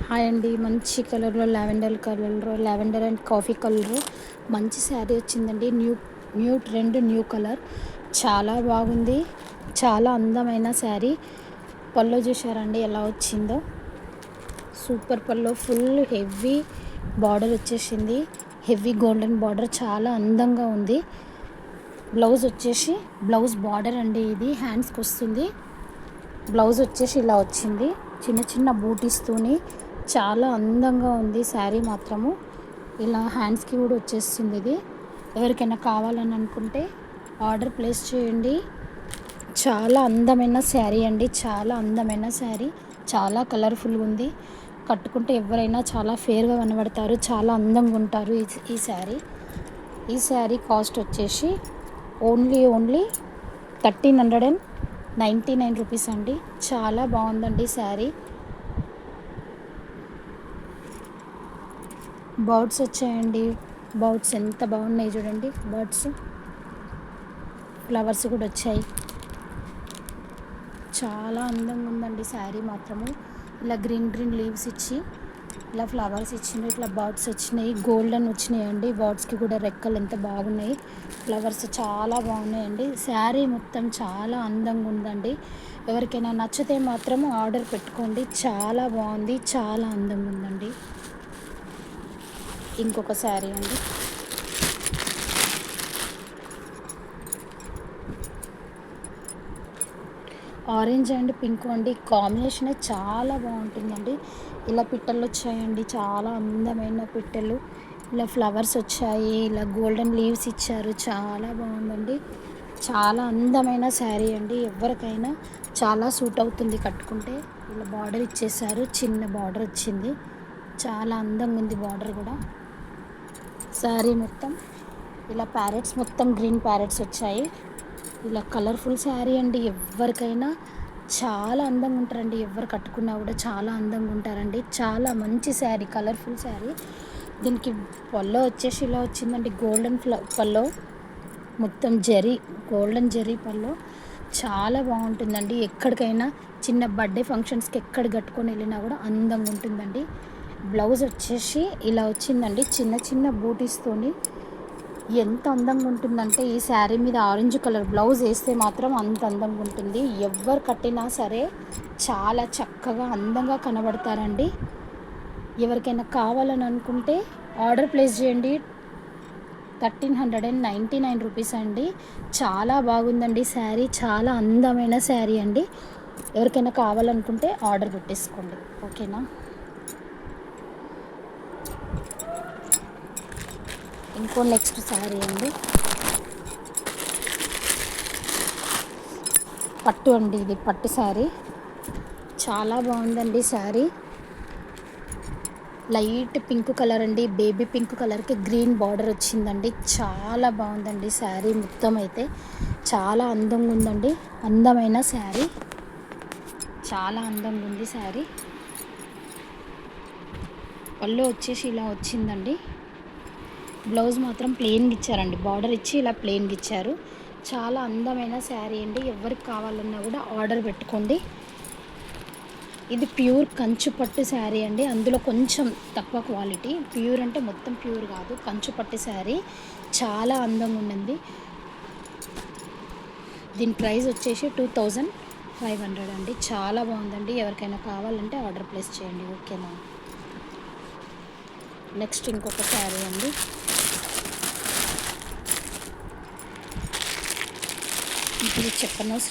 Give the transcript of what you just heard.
Hi అండి. మంచి కలర్‌లో లావెండర్ అండ్ కాఫీ కలరు మంచి శారీ వచ్చిందండి. న్యూ ట్రెండ్ న్యూ కలర్ చాలా బాగుంది. చాలా అందమైన శారీ. పళ్ళు చూశారండి ఎలా వచ్చిందో. సూపర్ పళ్ళు, ఫుల్ హెవీ బార్డర్ వచ్చేసింది. హెవీ గోల్డెన్ బార్డర్ చాలా అందంగా ఉంది. బ్లౌజ్ వచ్చేసి బ్లౌజ్ బార్డర్ అండి, ఇది హ్యాండ్స్కి వస్తుంది. బ్లౌజ్ వచ్చేసి ఇలా వచ్చింది, చిన్న చిన్న బూటీస్తోని చాలా అందంగా ఉంది శారీ మాత్రము. ఇలా హ్యాండ్స్కి కూడా వచ్చేస్తుంది. ఇది ఎవరికైనా కావాలని అనుకుంటే ఆర్డర్ ప్లేస్ చేయండి. చాలా అందమైన శారీ అండి, చాలా అందమైన శారీ, చాలా కలర్ఫుల్గా ఉంది. కట్టుకుంటే ఎవరైనా చాలా ఫేర్గా కనబడతారు, చాలా అందంగా ఉంటారు. ఈ శారీ కాస్ట్ వచ్చేసి ఓన్లీ 1399 రూపీస్ అండి. చాలా బాగుందండి శారీ. బర్డ్స్ వచ్చాయండి. బర్డ్స్ ఎంత బాగున్నాయి చూడండి. బర్డ్స్, ఫ్లవర్స్ కూడా వచ్చాయి. చాలా అందంగా ఉందండి శారీ మాత్రము. ఇలా గ్రీన్ లీవ్స్ ఇచ్చి ఇలా ఫ్లవర్స్ ఇచ్చిండ్రు, ఇట్లా బర్డ్స్ వచ్చినాయి, గోల్డెన్ వచ్చినాయండి. బర్డ్స్కి కూడా రెక్కలు ఎంత బాగున్నాయి. ఫ్లవర్స్ చాలా బాగున్నాయండి. శారీ మొత్తం చాలా అందంగా ఉందండి. ఎవరికైనా నచ్చితే మాత్రం ఆర్డర్ పెట్టుకోండి. చాలా బాగుంది, చాలా అందంగా ఉందండి. ఇంకొక శారీ అండి. ఆరెంజ్ అండ్ పింక్ అండి, కాంబినేషన్ చాలా బాగుంటుందండి. ఇలా పిట్టలు వచ్చాయండి, చాలా అందమైన పిట్టలు. ఇలా ఫ్లవర్స్ వచ్చాయి, ఇలా గోల్డెన్ లీవ్స్ ఇచ్చారు. చాలా బాగుందండి. చాలా అందమైన శారీ అండి. ఎవరికైనా చాలా సూట్ అవుతుంది కట్టుకుంటే. ఇలా బార్డర్ ఇచ్చేసారు, చిన్న బార్డర్ వచ్చింది. చాలా అందంగా ఉంది బార్డర్ కూడా. శారీ మొత్తం ఇలా ప్యారెట్స్, మొత్తం గ్రీన్ ప్యారెట్స్ వచ్చాయి. ఇలా కలర్ఫుల్ శారీ అండి. ఎవరికైనా చాలా అందంగా ఉంటారండి. ఎవరు కట్టుకున్నా కూడా చాలా అందంగా ఉంటారండి. చాలా మంచి శారీ, కలర్ఫుల్ శారీ. దీనికి పళ్ళు వచ్చేసి ఇలా వచ్చిందండి, గోల్డెన్ పళ్ళు, మొత్తం గోల్డెన్ జరీ పళ్ళు. చాలా బాగుంటుందండి. ఎక్కడికైనా చిన్న బర్త్డే ఫంక్షన్స్కి ఎక్కడ కట్టుకొని వెళ్ళినా కూడా అందంగా ఉంటుందండి. బ్లౌజ్ వచ్చేసి ఇలా వచ్చిందండి, చిన్న చిన్న బూటీస్తోని. ఎంత అందంగా ఉంటుందంటే ఈ శారీ మీద ఆరెంజ్ కలర్ బ్లౌజ్ వేస్తే మాత్రం అంత అందంగా ఉంటుంది. ఎవరు కట్టినా సరే చాలా చక్కగా అందంగా కనబడతారండి. ఎవరికైనా కావాలని అనుకుంటే ఆర్డర్ ప్లేస్ చేయండి. 1399 రూపీస్ అండి. చాలా బాగుందండి శారీ, చాలా అందమైన శారీ అండి. ఎవరికైనా కావాలనుకుంటే ఆర్డర్ పెట్టేసుకోండి, ఓకేనా. ఇంకో నెక్స్ట్ శారీ అండి, పట్టు అండి. ఇది పట్టు శారీ, చాలా బాగుందండి శారీ. లైట్ పింక్ కలర్ అండి, బేబీ పింక్ కలర్కి గ్రీన్ బార్డర్ వచ్చిందండి. చాలా బాగుందండి శారీ మొత్తం అయితే. చాలా అందంగా ఉందండి, అందమైన శారీ, చాలా అందంగా ఉంది శారీ. పళ్ళు వచ్చేసి ఇలా వచ్చిందండి. బ్లౌజ్ మాత్రం ప్లెయిన్గా ఇచ్చారండి, బార్డర్ ఇచ్చి ఇలా ప్లెయిన్గా ఇచ్చారు. చాలా అందమైన శారీ అండి. ఎవరికి కావాలన్నా కూడా ఆర్డర్ పెట్టుకోండి. ఇది ప్యూర్ కంచు పట్టు శారీ అండి. అందులో కొంచెం తక్కువ క్వాలిటీ, ప్యూర్ అంటే మొత్తం ప్యూర్ కాదు, కంచు పట్టు శారీ. చాలా అందంగా ఉండింది. దీని ప్రైస్ వచ్చేసి 2500 అండి. చాలా బాగుందండి. ఎవరికైనా కావాలంటే ఆర్డర్ ప్లేస్ చేయండి, ఓకేనా. నెక్స్ట్ ఇంకొక శారీ అండి. ఇప్పుడు చెప్పనవసరం